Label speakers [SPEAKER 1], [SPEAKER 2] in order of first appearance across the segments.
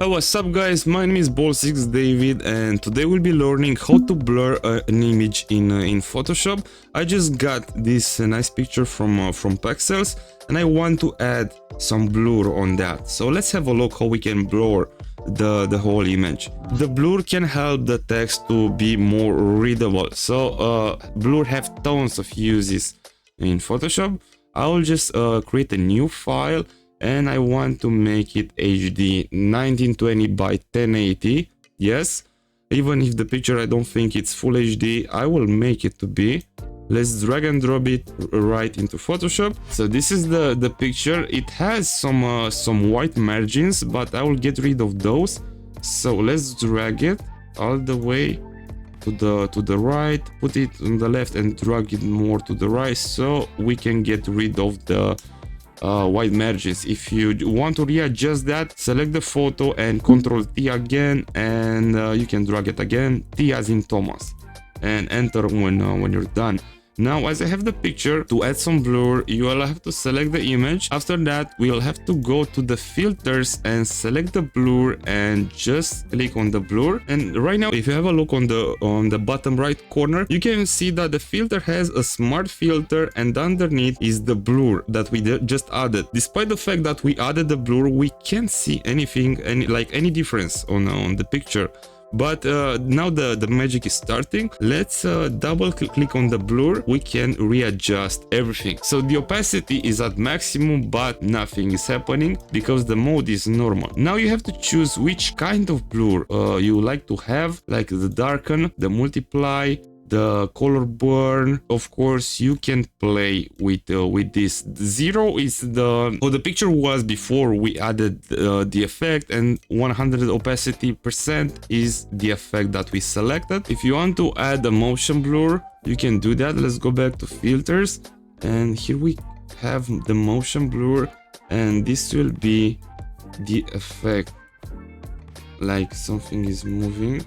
[SPEAKER 1] Hey, what's up guys, my name is Ball6David and today we'll be learning how to blur an image in Photoshop. I just got this nice picture from Pexels and I want to add some blur on that. So let's have a look how we can blur the whole image. The blur can help the text to be more readable. So blur have tons of uses in Photoshop. I will just create a new file and I want to make it HD 1920 by 1080. Yes, even if the picture I don't think it's full HD, I will make it to be. Let's drag and drop it right into Photoshop. So this is the picture. It has some white margins, but I will get rid of those. So let's drag it all the way to the right, put it on the left and drag it more to the right so we can get rid of the white margins. If you want to readjust that, select the photo and Ctrl T again, and you can drag it again, T as in Thomas, and enter when you're done. Now, as I have the picture, to add some blur, you will have to select the image. After that, we'll have to go to the filters and select the blur and just click on the blur. And right now, if you have a look on the bottom right corner, you can see that the filter has a smart filter and underneath is the blur that we just added. Despite the fact that we added the blur, we can't see anything, any difference on the picture. But now the magic is starting. Let's double click on the blur. We can readjust everything. So the opacity is at maximum, but nothing is happening because the mode is normal. Now you have to choose which kind of blur you like to have, like the darken, the multiply, the color burn. Of course, you can play with this. 0 is how the picture was before we added the effect, and 100 opacity % is the effect that we selected. If you want to add a motion blur, you can do that. Let's go back to filters, and here we have the motion blur, and this will be the effect, like something is moving.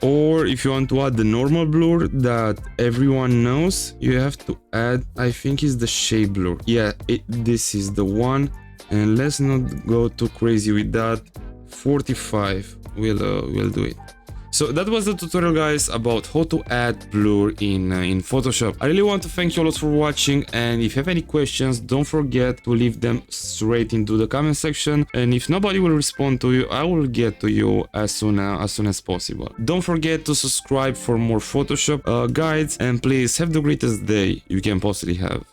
[SPEAKER 1] Or if you want to add the normal blur that everyone knows, you have to add, I think is the shape blur. Yeah, this is the one. And let's not go too crazy with that. 45 we'll do it. So that was the tutorial, guys, about how to add blur in Photoshop. I really want to thank you all for watching, and if you have any questions, don't forget to leave them straight into the comment section, and if nobody will respond to you, I will get to you as soon as possible. Don't forget to subscribe for more Photoshop guides, and please have the greatest day you can possibly have.